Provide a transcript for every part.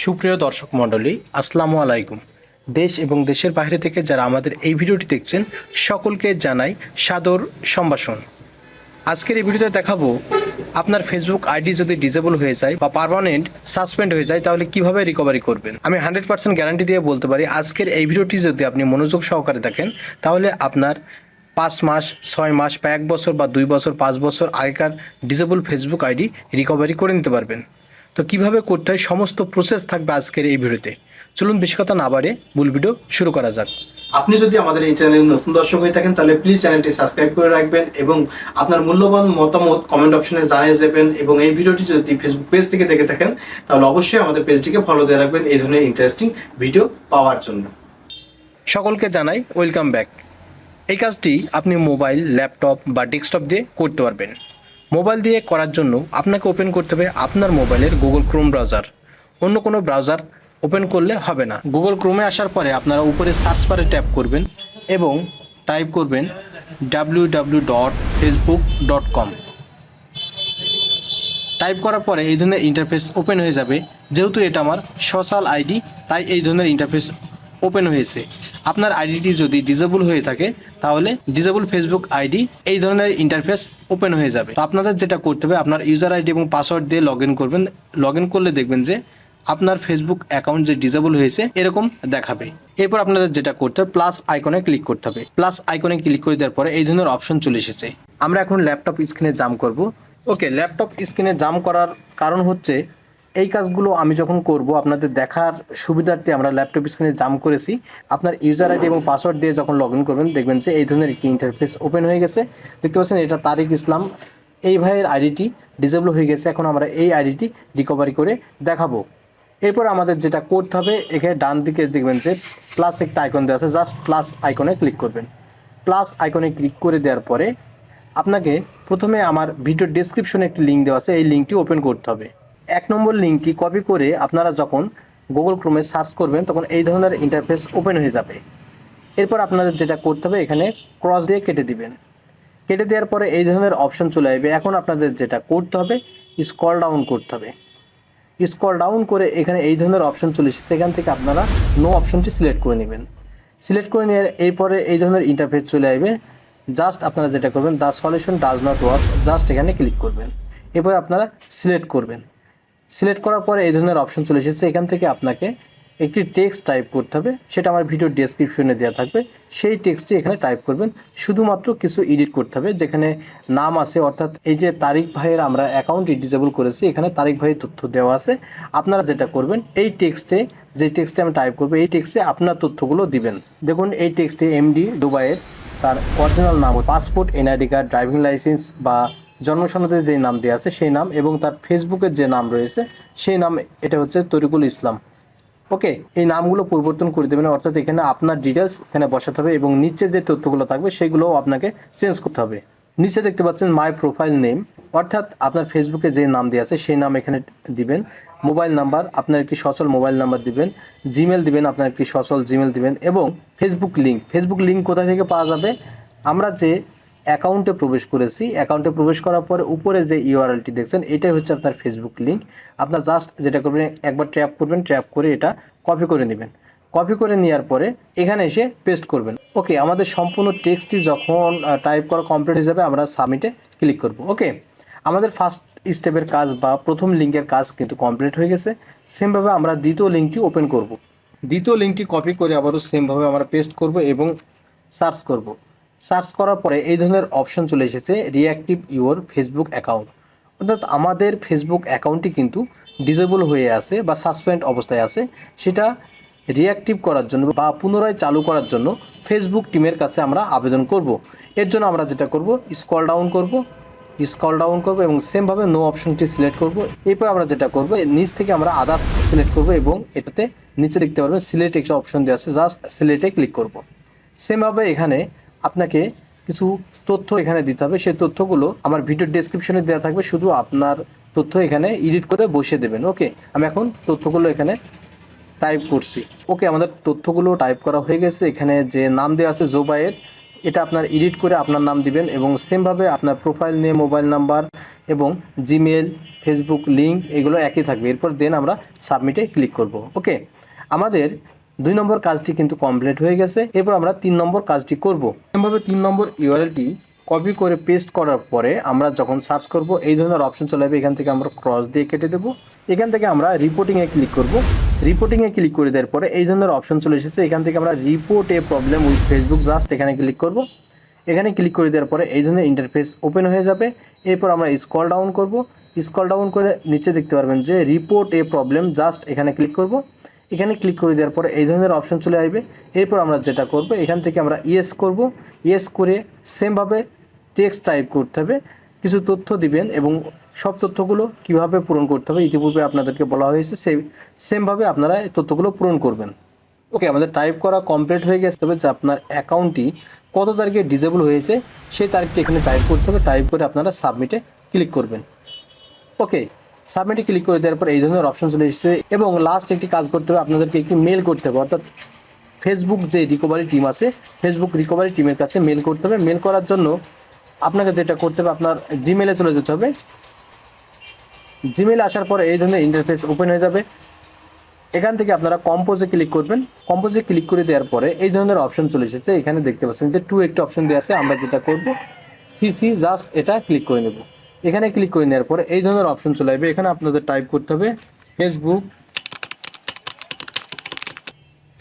সুপ্রিয় দর্শক মণ্ডলী, আসসালামু আলাইকুম। দেশ এবং দেশের বাইরে থেকে যারা আমাদের এই ভিডিওটি দেখছেন সকলকে জানাই সাদর সম্ভাষণ। আজকের এই ভিডিওতে দেখাবো আপনার ফেসবুক আইডি যদি ডিসেবল হয়ে যায় বা পার্মানেন্ট সাসপেন্ড হয়ে যায় তাহলে কিভাবে রিকভারি করবেন। আমি 100% গ্যারান্টি দিয়ে বলতে পারি আজকের এই ভিডিওটি যদি আপনি মনোযোগ সহকারে দেখেন তাহলে আপনার 5 মাস, 6 মাস বা 1 বছর বা 2 বছর, 5 বছর আগেকার ডিসেবল ফেসবুক আইডি রিকভারি করে নিতে পারবেন। তো কিভাবে করতে হয় সমস্ত প্রসেস থাকবে আজকের এই ভিডিওতে। চলুন বেশি কথা না বাড়ে মূল ভিডিও শুরু করা যাক। আপনি যদি আমাদের এই চ্যানেলে নতুন দর্শক হয়ে থাকেন তাহলে প্লিজ চ্যানেলটি সাবস্ক্রাইব করে রাখবেন এবং আপনার মূল্যবান মতামত কমেন্ট অপশনে জানিয়ে যাবেন। এবং এই ভিডিওটি যদি ফেসবুক পেজ থেকে দেখে থাকেন তাহলে অবশ্যই আমাদের পেজটিকে ফলো দিয়ে রাখবেন এই ধরনের ইন্টারেস্টিং ভিডিও পাওয়ার জন্য। সকলকে জানাই ওয়েলকাম ব্যাক। এই কাজটি আপনি মোবাইল, ল্যাপটপ বা ডেস্কটপ দিয়ে করতে পারবেন। মোবাইল দিয়ে করার জন্য আপনাকে ওপেন করতে হবে আপনার মোবাইলের গুগল ক্রোম ব্রাউজার। অন্য কোনো ব্রাউজার ওপেন করলে হবে না। গুগল ক্রোমে আসার পরে আপনারা উপরে সার্চ বারে ট্যাপ করবেন এবং টাইপ করবেন www.facebook.com। টাইপ করার পরে এই ধরনের ইন্টারফেস ওপেন হয়ে যাবে। যেহেতু এটা আমার সোশ্যাল আইডি তাই এই ধরনের ইন্টারফেস ওপেন হয়েছে। আপনার আইডিটি যদি ডিসেবল হয়ে থাকে তাহলে ডিসেবল ফেসবুক আইডি এই ধরনের ইন্টারফেস ওপেন হয়ে যাবে। তো আপনাদের যেটা করতে হবে আপনার ইউজার আইডি এবং পাসওয়ার্ড দিয়ে লগ ইন করবেন। লগ ইন করলে দেখবেন যে আপনার ফেসবুক অ্যাকাউন্ট যে ডিসেবল হয়েছে এরকম দেখাবে। এরপর আপনাদের যেটা করতে হবে প্লাস আইকনে ক্লিক করতে হবে। প্লাস আইকনে ক্লিক করে দেওয়ার পরে এই ধরনের অপশন চলে এসেছে। আমরা এখন ল্যাপটপ স্ক্রিনে জাম্প করব। ওকে, ল্যাপটপ স্ক্রিনে জাম্প করার কারণ হচ্ছে এই কাজগুলো আমি যখন করব আপনাদের দেখার সুবিধার্থে আমরা ল্যাপটপ স্ক্রিনে জাম্প করেছি। আপনার ইউজার আইডি এবং পাসওয়ার্ড দিয়ে যখন লগ ইন করবেন দেখবেন যে এই ধরনের একটি ইন্টারফেস ওপেন হয়ে গেছে। দেখতে পাচ্ছেন এটা তারিক ইসলাম, এই ভাইয়ের আইডিটি ডিসেবল হয়ে গেছে। এখন আমরা এই আইডিটি রিকভারি করে দেখাবো। এরপর আমাদের যেটা করতে হবে এখানে ডান দিকে দেখবেন যে প্লাস একটা আইকন দেওয়া আছে, জাস্ট প্লাস আইকনে ক্লিক করবেন। প্লাস আইকনে ক্লিক করে দেওয়ার পরে আপনাকে প্রথমে আমার ভিডিও ডেসক্রিপশনে একটি লিঙ্ক দেওয়া আছে, এই লিঙ্কটি ওপেন করতে হবে। 1 নম্বর লিঙ্কটি কপি করে আপনারা যখন গুগল ক্রোমে সার্চ করবেন তখন এই ধরনের ইন্টারফেস ওপেন হয়ে যাবে। এরপর আপনাদের যেটা করতে হবে এখানে ক্রস দিয়ে কেটে দিবেন। কেটে দেওয়ার পরে এই ধরনের অপশন চলে আসবে। এখন আপনাদের যেটা করতে হবে স্ক্রল ডাউন করতে হবে। স্ক্রল ডাউন করে এখানে এই ধরনের অপশন চলে এসেছে, এখান থেকে আপনারা নো অপশনটি সিলেক্ট করে নেবেন। সিলেক্ট করে নিয়ে এরপরে এই ধরনের ইন্টারফেস চলে আসবে। জাস্ট আপনারা যেটা করবেন the solution does not work, just এখানে ক্লিক করবেন। এরপরে আপনারা সিলেক্ট করবেন। সিলেক্ট করার পরে এই ধরনের অপশন চলে এসেছে। এখান থেকে আপনাকে একটি টেক্সট টাইপ করতে হবে, সেটা আমার ভিডিও ডেসক্রিপশনে দেওয়া থাকবে। সেই টেক্সটটি এখানে টাইপ করবেন। শুধুমাত্র কিছু এডিট করতে হবে, যেখানে নাম আছে অর্থাৎ এই যে তারিক ভাইয়ের আমরা অ্যাকাউন্ট ডিসেবল করেছি এখানে তারিক ভাইয়ের তথ্য দেওয়া আছে। আপনারা যেটা করবেন এই টেক্সটে, যে টেক্সটে আমি টাইপ করবো এই টেক্সটে আপনার তথ্যগুলো দিবেন। দেখুন এই টেক্সটে এমডি দুবাইয়ের তার অরিজিনাল নাম, passport, NID card, driving licence বা জন্ম সনদে যে নাম দেওয়া আছে সেই নাম এবং তার ফেসবুকের যে নাম রয়েছে সেই নাম, এটা হচ্ছে তরিকুল ইসলাম। ওকে, এই নামগুলো পরিবর্তন করে দেবেন, অর্থাৎ এখানে আপনার ডিটেলস এখানে বসাতে হবে এবং নিচে যে তথ্যগুলো থাকবে সেগুলোও আপনাকে চেঞ্জ করতে হবে। নিচে দেখতে পাচ্ছেন মাই প্রোফাইল নেম, অর্থাৎ আপনার ফেসবুকে যে নাম দেওয়া আছে সেই নাম এখানে দিবেন। মোবাইল নাম্বার আপনার একটি সচল মোবাইল নাম্বার দিবেন। জিমেল দিবেন, আপনার একটি সচল জিমেল দিবেন এবং ফেসবুক লিঙ্ক। ফেসবুক লিঙ্ক কোথা থেকে পাওয়া যাবে? আমরা যে অ্যাকাউন্টে প্রবেশ করেছি, অ্যাকাউন্টে প্রবেশ করার পরে উপরে যে ইউআরএলটি দেখছেন এটাই হচ্ছে আপনার ফেসবুক লিঙ্ক। আপনার জাস্ট যেটা করবেন একবার ট্র্যাপ করবেন, ট্র্যাপ করে এটা কপি করে নেবেন। কপি করে নেওয়ার পরে এখানে এসে পেস্ট করবেন। ওকে, আমাদের সম্পূর্ণ টেক্সটটি যখন টাইপ করা কমপ্লিট হয়ে যাবে আমরা সাবমিটে ক্লিক করব। ওকে, আমাদের ফার্স্ট স্টেপের কাজ বা প্রথম লিঙ্কের কাজ কিন্তু কমপ্লিট হয়ে গেছে। সেমভাবে আমরা দ্বিতীয় লিঙ্কটি ওপেন করব। দ্বিতীয় লিঙ্কটি কপি করে আবারও সেমভাবে আমরা পেস্ট করব এবং সার্চ করব। সার্চ করার পরে এই ধরনের অপশন চলে এসেছে রিঅ্যাক্টিভ ইউর ফেসবুক অ্যাকাউন্ট, অর্থাৎ আমাদের ফেসবুক অ্যাকাউন্টটি কিন্তু ডিসেবল হয়ে আছে বা সাসপেন্ড অবস্থায় আছে। সেটা রিঅ্যাক্টিভ করার জন্য বা পুনরায় চালু করার জন্য ফেসবুক টিমের কাছে আমরা আবেদন করব। এর জন্য আমরা যেটা করব স্ক্রল ডাউন করব এবং সেমভাবে নো অপশনটি সিলেক্ট করব। এরপর আমরা যেটা করব নিচ থেকে আমরা আদার্স সিলেক্ট করব এবং এটাতে নিচে দেখতে পারবেন সিলেক্ট একটা অপশন দেওয়া আছে, জাস্ট সিলেক্টে ক্লিক করব। সেমভাবে এখানে আপনাকে কিছু তথ্য এখানে দিতে হবে, সেই তথ্যগুলো আমার ভিডিও ডেসক্রিপশনে দেওয়া থাকবে, শুধু আপনার তথ্য এখানে এডিট করে বসিয়ে দেবেন। ওকে, আমি এখন তথ্যগুলো এখানে টাইপ করছি। ওকে, আমাদের তথ্যগুলো টাইপ করা হয়ে গেছে। এখানে যে নাম দেওয়া আছে জোবায়ের, এটা আপনার এডিট করে আপনার নাম দিবেন এবং সেমভাবে আপনার প্রোফাইল নিয়ে মোবাইল নাম্বার এবং জিমেল, ফেসবুক লিঙ্ক এগুলো একই থাকবে। এরপর দেন আমরা সাবমিটে ক্লিক করব। ওকে, আমাদের 2 নম্বর কাজটি কিন্তু কমপ্লিট হয়ে গেছে। এরপর আমরা 3 নম্বর কাজটি করব। এভাবে 3 নম্বর ইউআরএলটি কপি করে পেস্ট করার পরে আমরা যখন সার্চ করব এই ধরনের অপশন চলে আসবে। এখান থেকে আমরা ক্রস দিয়ে কেটে দেবো। এখান থেকে আমরা রিপোর্টিংয়ে ক্লিক করব। রিপোর্টিংয়ে ক্লিক করে দেওয়ার পরে এই ধরনের অপশন চলে এসেছে। এখান থেকে আমরা report A problem with Facebook just এখানে ক্লিক করব। এখানে ক্লিক করে দেওয়ার পরে এই ধরনের ইন্টারফেস ওপেন হয়ে যাবে। এরপর আমরা স্ক্রল ডাউন করব। স্ক্রল ডাউন করে নিচে দেখতে পারবেন যে রিপোর্ট এ প্রবলেম জাস্ট এখানে ক্লিক করব। এখানে ক্লিক করে দেওয়ার পরে এই ধরনের অপশন চলে আসবে। এরপর আমরা যেটা করব এখান থেকে আমরা ইয়েস করব। ইয়েস করে সেমভাবে টেক্সট টাইপ করতে হবে, কিছু তথ্য দিবেন এবং সব তথ্যগুলো কিভাবে পূরণ করতে হবে ইতিপূর্বে আপনাদেরকে বলা হয়েছে, সেমভাবে আপনারা এই তথ্যগুলো পূরণ করবেন। ওকে, আমাদের টাইপ করা কমপ্লিট হয়ে গেছে। তবে যে আপনার অ্যাকাউন্টটি কত তারিখে ডিসেবল হয়েছে সেই তারিখটি এখানে টাইপ করতে হবে। টাইপ করে আপনারা সাবমিটে ক্লিক করবেন। ওকে, সাবমিটে ক্লিক করে দেওয়ার পর এই ধরনের অপশন চলে এসেছে এবং লাস্ট একটি কাজ করতে হবে, আপনাদেরকে একটি মেল করতে হবে। অর্থাৎ ফেসবুক যে রিকভারি টিম আছে, ফেসবুক রিকভারি টিমের কাছে মেল করতে হবে। মেল করার জন্য আপনাকে যেটা করতে হবে, আপনার জিমেলে চলে যেতে হবে। জিমেলে আসার পরে এই ধরনের ইন্টারফেস ওপেন হয়ে যাবে। এখান থেকে আপনারা কম্পোজে ক্লিক করবেন। কম্পোজে ক্লিক করে দেওয়ার পরে এই ধরনের অপশন চলে এসেছে। এখানে দেখতে পাচ্ছেন যে টু একটি অপশন দেওয়া আছে। আমরা যেটা করব সিসি জাস্ট এটা ক্লিক করে নেব। এখানে ক্লিক করে নেওয়ার পরে এই ধরনের অপশন চলে আসবে। এখানে আপনাদের টাইপ করতে হবে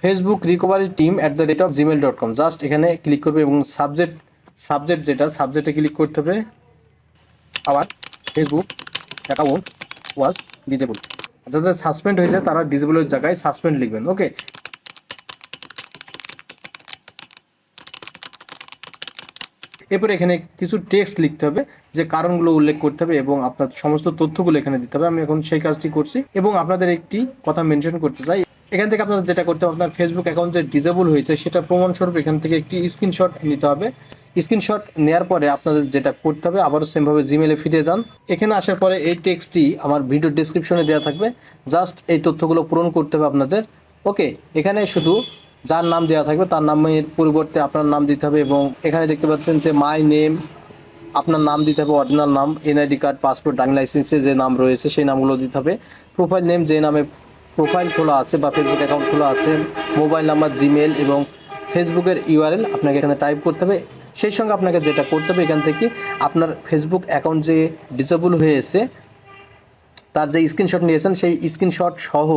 Facebook recovery team @gmail.com just এখানে ক্লিক করবে এবং সাবজেক্ট যেটা সাবজেক্টে ক্লিক করতে হবে আবার ফেসবুক অ্যাকাউন্ট ওয়াজ ডিজেবল। যাদের সাসপেন্ড হয়েছে তারা ডিজেবলের জায়গায় সাসপেন্ড লিখবেন। ওকে, এরপর এখানে কিছু টেক্সট লিখতে হবে, যে কারণগুলো উল্লেখ করতে হবে এবং আপনার সমস্ত তথ্যগুলো এখানে দিতে হবে। আমি এখন সেই কাজটি করছি এবং আপনাদের একটি কথা মেনশন করতে চাই। এখান থেকে আপনারা যেটা করতে হবে, আপনার ফেসবুক অ্যাকাউন্ট যে ডিসেবল হয়েছে সেটা প্রমাণস্বরূপ এখান থেকে একটি স্ক্রিনশট নিতে হবে। স্ক্রিনশট নেওয়ার পরে আপনাদের যেটা করতে হবে, আবারও সেমভাবে জিমেলে ফিরে যান। এখানে আসার পরে এই টেক্সটটি আমার ভিডিও ডেসক্রিপশনে দেওয়া থাকবে, জাস্ট এই তথ্যগুলো পূরণ করতে হবে আপনাদের। ওকে, এখানে শুধু যার নাম দেওয়া থাকবে তার নামের পরিবর্তে আপনার নাম দিতে হবে এবং এখানে দেখতে পাচ্ছেন যে মাই নেম, আপনার নাম দিতে হবে, অরিজিনাল নাম, এনআইডি কার্ড, পাসপোর্ট, ড্রাইভিং লাইসেন্সে যে নাম রয়েছে সেই নামগুলো দিতে হবে। প্রোফাইল নেম, যে নামে প্রোফাইল খোলা আছে বা ফেসবুক অ্যাকাউন্ট খোলা আছে, মোবাইল নাম্বার, জিমেল এবং ফেসবুকের ইউআরএল আপনাকে এখানে টাইপ করতে হবে। সেই সঙ্গে আপনাকে যেটা করতে হবে, এখান থেকে আপনার ফেসবুক অ্যাকাউন্ট যে ডিসেবল হয়েছে তার যে স্ক্রিনশট নিয়েছেন সেই স্ক্রিনশট সহ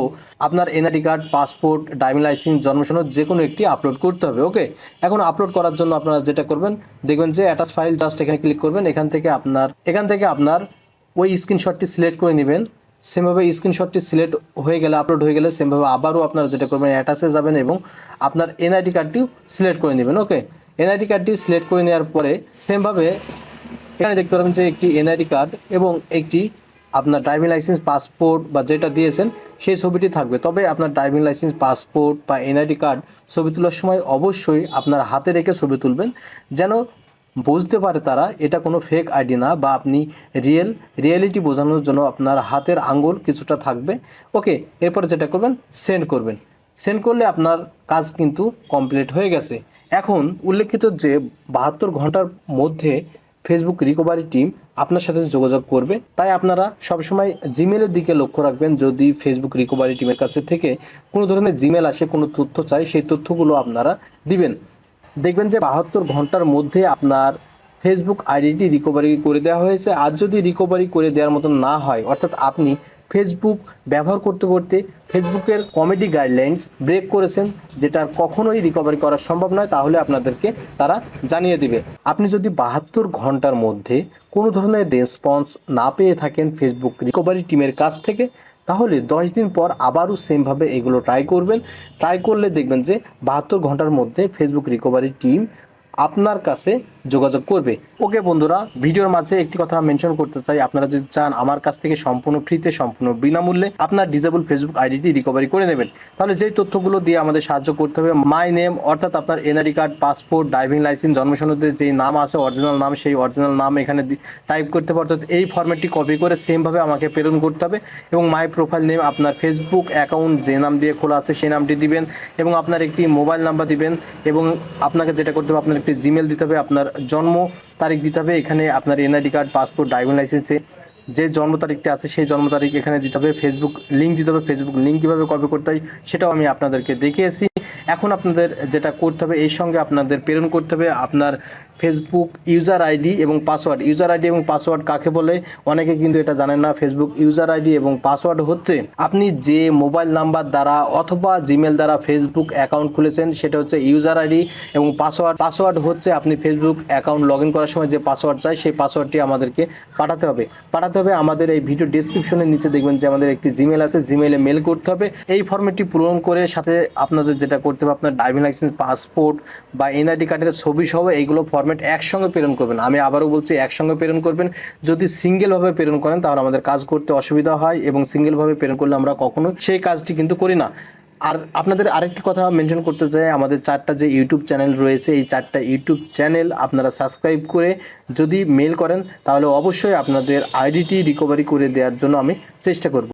আপনার NID card, passport, driving licence, জন্ম সনদ যে কোনো একটি আপলোড করতে হবে। ওকে, এখন আপলোড করার জন্য আপনারা যেটা করবেন, দেখবেন যে অ্যাটাচ ফাইল জাস্ট এখানে ক্লিক করবেন। এখান থেকে আপনার ওই স্ক্রিনশটটি সিলেক্ট করে নেবেন। সেমভাবে স্ক্রিনশটটি সিলেক্ট হয়ে গেলে, আপলোড হয়ে গেলে সেমভাবে আবারও আপনারা যেটা করবেন অ্যাটাচে যাবেন এবং আপনার এনআইডি কার্ডটিও সিলেক্ট করে নেবেন। ওকে, এনআইডি কার্ডটি সিলেক্ট করে নেওয়ার পরে সেমভাবে এখানে দেখতে পাবেন যে একটি এনআইডি কার্ড এবং একটি আপনার ড্রাইভিং লাইসেন্স, পাসপোর্ট বা যেটা দিয়েছেন সেই ছবিটি থাকবে। তবে আপনার ড্রাইভিং লাইসেন্স, পাসপোর্ট বা এনআইডি কার্ড ছবি তোলার সময় অবশ্যই আপনার হাতে রেখে ছবি তুলবেন, যেন বুঝতে পারে তারা এটা কোনো ফেক আইডি না, বা আপনি রিয়েলিটি বোঝানোর জন্য আপনার হাতের আঙ্গুল কিছুটা থাকবে। ওকে, এরপরে যেটা করবেন সেন্ড করবেন। সেন্ড করলে আপনার কাজ কিন্তু কমপ্লিট হয়ে গেছে। এখন উল্লেখিত যে 72 ঘন্টার মধ্যে ফেসবুক রিকভারি টিম আপনার সাথে যোগাযোগ করবে, তাই আপনারা সবসময় জিমেলের দিকে লক্ষ্য রাখবেন। যদি ফেসবুক রিকভারি টিমের কাছে থেকে কোনো ধরনের জিমেল আসে, কোনো তথ্য চাই, সেই তথ্যগুলো আপনারা দিবেন। দেখবেন যে 72 ঘন্টার মধ্যে আপনার ফেসবুক আইডিটি রিকভারি করে দেওয়া হয়েছে। আর যদি রিকভারি করে দেওয়ার মতন না হয়, অর্থাৎ আপনি ফেসবুক ব্যবহার করতে করতে ফেসবুকের কমিটি গাইডলাইন্স ব্রেক করেছেন, যেটা কখনোই রিকভারি করা সম্ভব নয়, তাহলে আপনাদেরকে তারা জানিয়ে দিবে। আপনি যদি 72 ঘন্টার মধ্যে কোনো ধরনের রেসপন্স না পেয়ে থাকেন ফেসবুক রিকভারি টিমের কাছ থেকে, তাহলে 10 দিন পর আবারও সেমভাবে এগুলো ট্রাই করবেন। ট্রাই করলে দেখবেন যে 72 ঘন্টার মধ্যে ফেসবুক রিকভারি টিম আপনার কাছে যোগাযোগ করবে। ওকে বন্ধুরা, ভিডিওর মাঝে একটি কথা মেনশন করতে চাই, আপনারা যদি চান আমার কাছ থেকে সম্পূর্ণ ফ্রিতে, সম্পূর্ণ বিনামূল্যে আপনার ডিসেবল ফেসবুক আইডিটি রিকভারি করে নেবেন, তাহলে যেই তথ্যগুলো দিয়ে আমাদের সাহায্য করতে হবে, মাই নেম অর্থাৎ আপনার NID card, passport, driving licence, জন্ম সনদে যেই নাম আছে অরিজিনাল নাম, সেই অরিজিনাল নাম এখানে টাইপ করতে হবে। অর্থাৎ এই ফরম্যাটটি কপি করে সেমভাবে আমাকে প্রেরণ করতে হবে এবং মাই প্রোফাইল নেম, আপনার ফেসবুক অ্যাকাউন্ট যে নাম দিয়ে খোলা আছে সেই নামটি দিবেন এবং আপনার একটি মোবাইল নাম্বার দিবেন এবং আপনাকে যেটা করতে হবে, আপনার একটি জিমেল দিতে হবে, আপনার জন্ম তারিখ দিতে হবে, এখানে আপনার এনআইডি কার্ড, পাসপোর্ট, ড্রাইভিং লাইসেন্সে যে জন্ম তারিখটা আছে সেই জন্ম তারিখ এখানে দিতে হবে। ফেসবুক লিঙ্ক দিতে হবে। ফেসবুক লিঙ্ক কীভাবে কপি করতে হয় সেটাও আমি আপনাদেরকে দেখিয়েছি। এখন আপনাদের যেটা করতে হবে, এর সঙ্গে আপনাদের প্রেরণ করতে হবে আপনার ফেসবুক ইউজার আইডি এবং পাসওয়ার্ড। ইউজার আইডি এবং পাসওয়ার্ড কাকে বলে অনেকে কিন্তু এটা জানেন না। ফেসবুক ইউজার আইডি এবং পাসওয়ার্ড হচ্ছে আপনি যে মোবাইল নাম্বার দ্বারা অথবা জিমেল দ্বারা ফেসবুক অ্যাকাউন্ট খুলেছেন সেটা হচ্ছে ইউজার আইডি, এবং পাসওয়ার্ড হচ্ছে আপনি ফেসবুক অ্যাকাউন্ট লগ ইন করার সময় যে পাসওয়ার্ড চাই সেই পাসওয়ার্ডটি আমাদেরকে পাঠাতে হবে। আমাদের এই ভিডিও ডেসক্রিপশনের নিচে দেখবেন যে আমাদের একটি জিমেল আছে, জিমেলে মেল করতে হবে। এই ফর্মেটটি পূরণ করে সাথে আপনাদের যেটা করতে হবে, আপনার ড্রাইভিং লাইসেন্স, পাসপোর্ট বা এনআইডি কার্ডের ছবি সহ এইগুলো ফর্মেট একসঙ্গে প্রেরণ করবেন। আমি আবারও বলছি, একসঙ্গে প্রেরণ করবেন। যদি সিঙ্গেলভাবে প্রেরণ করেন তাহলে আমাদের কাজ করতে অসুবিধা হয়, এবং সিঙ্গেলভাবে প্রেরণ করলে আমরা কখনো সেই কাজটি কিন্তু করি না। আর আপনাদের আরেকটি কথা মেনশন করতে চাই, আমাদের 4টা যে ইউটিউব চ্যানেল রয়েছে, এই 4টা ইউটিউব চ্যানেল আপনারা সাবস্ক্রাইব করে যদি মেল করেন তাহলে অবশ্যই আপনাদের আইডিটি রিকভারি করে দেওয়ার জন্য আমি চেষ্টা করব।